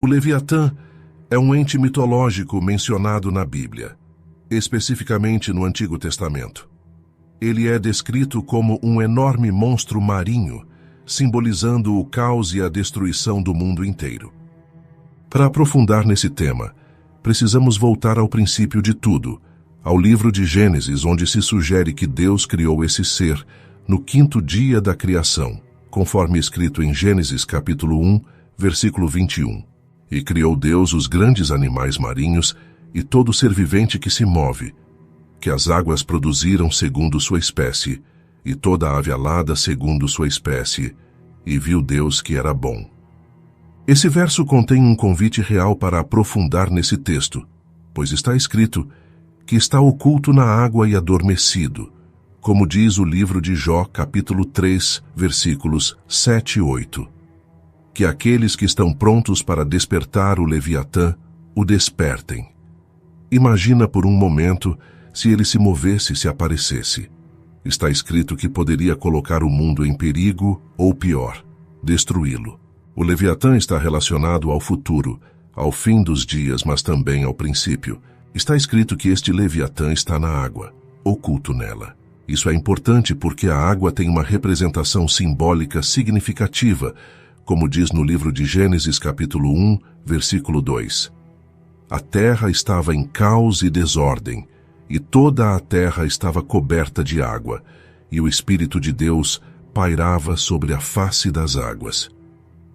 O Leviatã é um ente mitológico mencionado na Bíblia, especificamente no Antigo Testamento. Ele é descrito como um enorme monstro marinho, simbolizando o caos e a destruição do mundo inteiro. Para aprofundar nesse tema, precisamos voltar ao princípio de tudo, ao livro de Gênesis, onde se sugere que Deus criou esse ser no 5º dia da criação, conforme escrito em Gênesis capítulo 1, versículo 21. E criou Deus os grandes animais marinhos e todo ser vivente que se move, que as águas produziram segundo sua espécie, e toda ave alada segundo sua espécie, e viu Deus que era bom. Esse verso contém um convite real para aprofundar nesse texto, pois está escrito que está oculto na água e adormecido, como diz o livro de Jó, capítulo 3, versículos 7 e 8. Que aqueles que estão prontos para despertar o Leviatã o despertem. Imagina por um momento se ele se movesse, se aparecesse. Está escrito que poderia colocar o mundo em perigo ou, pior, destruí-lo. O Leviatã está relacionado ao futuro, ao fim dos dias, mas também ao princípio. Está escrito que este Leviatã está na água, oculto nela. Isso é importante porque a água tem uma representação simbólica significativa, como diz no livro de Gênesis capítulo 1, versículo 2. A terra estava em caos e desordem, e toda a terra estava coberta de água, e o Espírito de Deus pairava sobre a face das águas.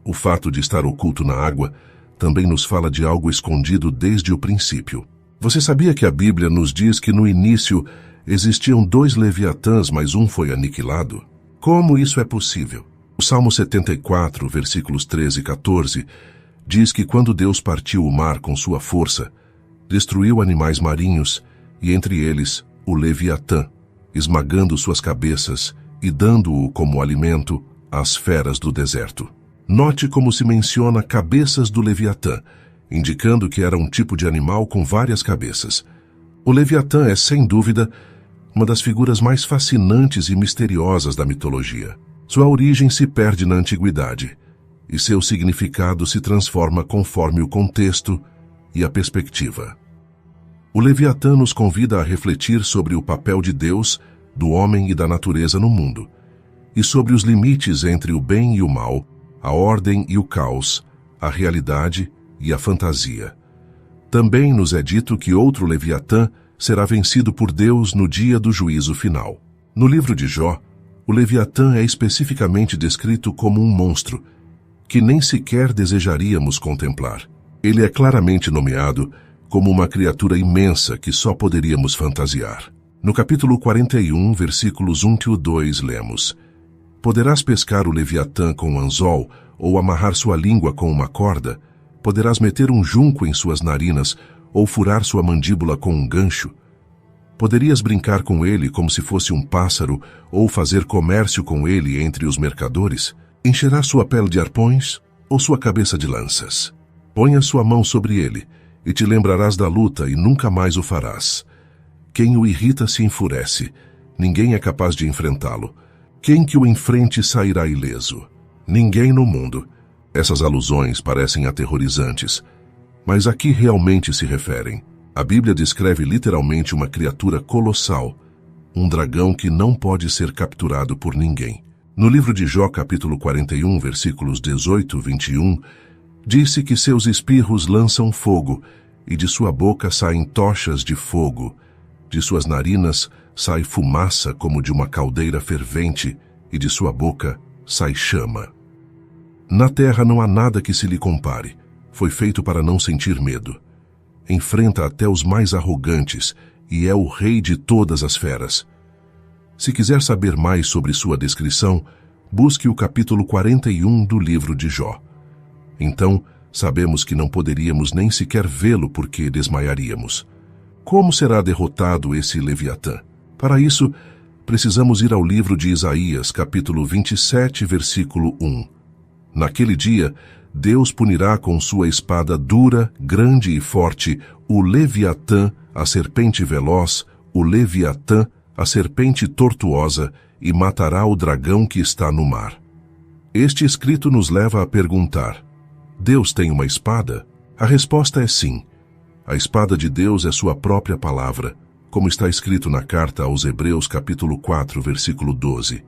O fato de estar oculto na água também nos fala de algo escondido desde o princípio. Você sabia que a Bíblia nos diz que no início existiam 2 Leviatãs, mas um foi aniquilado? Como isso é possível? O Salmo 74, versículos 13 e 14, diz que quando Deus partiu o mar com sua força, destruiu animais marinhos, e entre eles o Leviatã, esmagando suas cabeças e dando-o como alimento às feras do deserto. Note como se menciona cabeças do Leviatã, indicando que era um tipo de animal com várias cabeças. O Leviatã é, sem dúvida, uma das figuras mais fascinantes e misteriosas da mitologia. Sua origem se perde na antiguidade, e seu significado se transforma conforme o contexto e a perspectiva. O Leviatã nos convida a refletir sobre o papel de Deus, do homem e da natureza no mundo, e sobre os limites entre o bem e o mal, a ordem e o caos, a realidade e a fantasia. Também nos é dito que outro Leviatã será vencido por Deus no dia do juízo final. No livro de Jó, o Leviatã é especificamente descrito como um monstro, que nem sequer desejaríamos contemplar. Ele é claramente nomeado como uma criatura imensa que só poderíamos fantasiar. No capítulo 41, versículos 1 e 2, lemos: Poderás pescar o Leviatã com um anzol, ou amarrar sua língua com uma corda? Poderás meter um junco em suas narinas, ou furar sua mandíbula com um gancho? Poderias brincar com ele como se fosse um pássaro, ou fazer comércio com ele entre os mercadores? Encherá sua pele de arpões, ou sua cabeça de lanças? Põe a sua mão sobre ele, e te lembrarás da luta, e nunca mais o farás. Quem o irrita se enfurece, ninguém é capaz de enfrentá-lo. Quem que o enfrente sairá ileso? Ninguém no mundo. Essas alusões parecem aterrorizantes, mas a que realmente se referem? A Bíblia descreve literalmente uma criatura colossal, um dragão que não pode ser capturado por ninguém. No livro de Jó, capítulo 41, versículos 18 e 21, disse que seus espirros lançam fogo, e de sua boca saem tochas de fogo. De suas narinas sai fumaça como de uma caldeira fervente, e de sua boca sai chama. Na terra não há nada que se lhe compare. Foi feito para não sentir medo. Enfrenta até os mais arrogantes e é o rei de todas as feras. Se quiser saber mais sobre sua descrição, busque o capítulo 41 do livro de Jó. Então, sabemos que não poderíamos nem sequer vê-lo porque desmaiaríamos. Como será derrotado esse Leviatã? Para isso, precisamos ir ao livro de Isaías, capítulo 27, versículo 1. Naquele dia, Deus punirá com sua espada dura, grande e forte, o Leviatã, a serpente veloz, o Leviatã, a serpente tortuosa, e matará o dragão que está no mar. Este escrito nos leva a perguntar: Deus tem uma espada? A resposta é sim. A espada de Deus é sua própria palavra, como está escrito na carta aos Hebreus capítulo 4, versículo 12.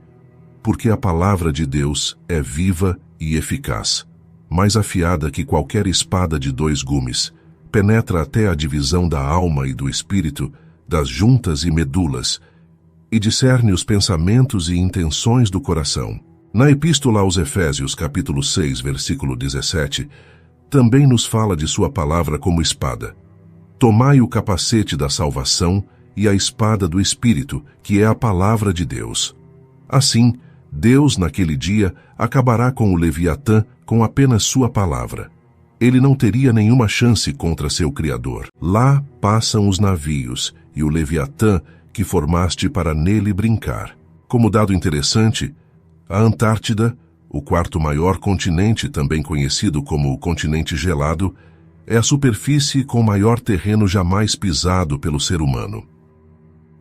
Porque a palavra de Deus é viva e eficaz, mais afiada que qualquer espada de 2 gumes, penetra até a divisão da alma e do espírito, das juntas e medulas, e discerne os pensamentos e intenções do coração. Na Epístola aos Efésios, capítulo 6, versículo 17, também nos fala de sua palavra como espada. Tomai o capacete da salvação e a espada do Espírito, que é a palavra de Deus. Assim, Deus, naquele dia, acabará com o Leviatã com apenas sua palavra. Ele não teria nenhuma chance contra seu Criador. Lá passam os navios e o Leviatã que formaste para nele brincar. Como dado interessante, a Antártida, o 4º maior continente, também conhecido como o continente gelado, é a superfície com maior terreno jamais pisado pelo ser humano.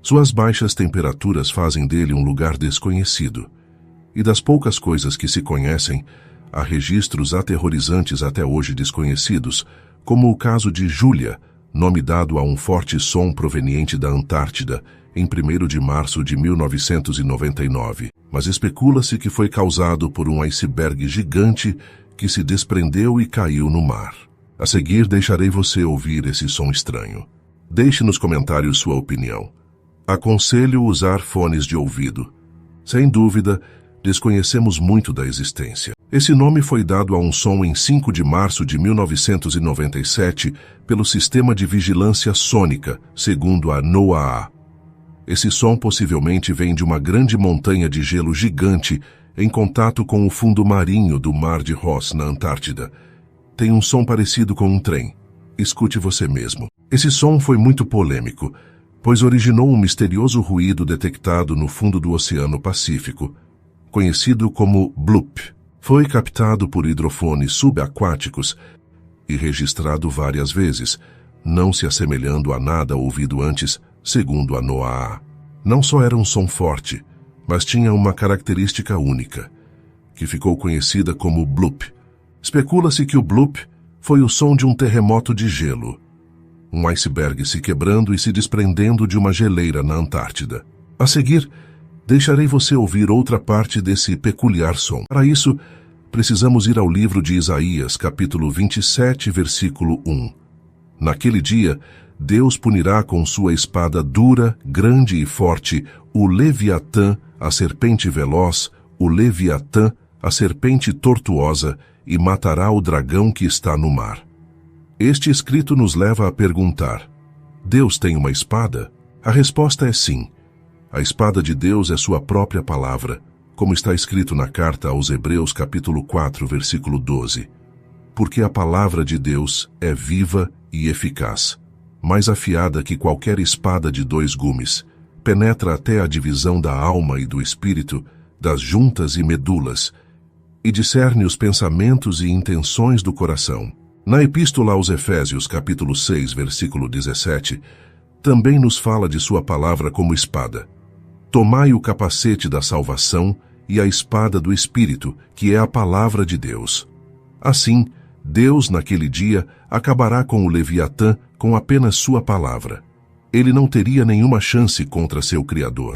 Suas baixas temperaturas fazem dele um lugar desconhecido. E das poucas coisas que se conhecem, há registros aterrorizantes até hoje desconhecidos, como o caso de Júlia, nome dado a um forte som proveniente da Antártida, em 1º de março de 1999. Mas especula-se que foi causado por um iceberg gigante que se desprendeu e caiu no mar. A seguir, deixarei você ouvir esse som estranho. Deixe nos comentários sua opinião. Aconselho usar fones de ouvido. Sem dúvida, desconhecemos muito da existência. Esse nome foi dado a um som em 5 de março de 1997 pelo Sistema de Vigilância Sônica, segundo a NOAA. Esse som possivelmente vem de uma grande montanha de gelo gigante em contato com o fundo marinho do Mar de Ross, na Antártida. Tem um som parecido com um trem. Escute você mesmo. Esse som foi muito polêmico, pois originou um misterioso ruído detectado no fundo do Oceano Pacífico, conhecido como bloop. Foi captado por hidrofones subaquáticos e registrado várias vezes, não se assemelhando a nada ouvido antes, segundo a NOAA. Não só era um som forte, mas tinha uma característica única, que ficou conhecida como bloop. Especula-se que o bloop foi o som de um terremoto de gelo, um iceberg se quebrando e se desprendendo de uma geleira na Antártida. A seguir, deixarei você ouvir outra parte desse peculiar som. Para isso, precisamos ir ao livro de Isaías, capítulo 27, versículo 1. Naquele dia, Deus punirá com sua espada dura, grande e forte, o Leviatã, a serpente veloz, o Leviatã, a serpente tortuosa, e matará o dragão que está no mar. Este escrito nos leva a perguntar: Deus tem uma espada? A resposta é sim. A espada de Deus é sua própria palavra, como está escrito na carta aos Hebreus capítulo 4, versículo 12. Porque a palavra de Deus é viva e eficaz, mais afiada que qualquer espada de 2 gumes, penetra até a divisão da alma e do espírito, das juntas e medulas, e discerne os pensamentos e intenções do coração. Na Epístola aos Efésios, capítulo 6, versículo 17, também nos fala de sua palavra como espada. Tomai o capacete da salvação e a espada do Espírito, que é a palavra de Deus. Assim, Deus, naquele dia, acabará com o Leviatã com apenas sua palavra. Ele não teria nenhuma chance contra seu Criador.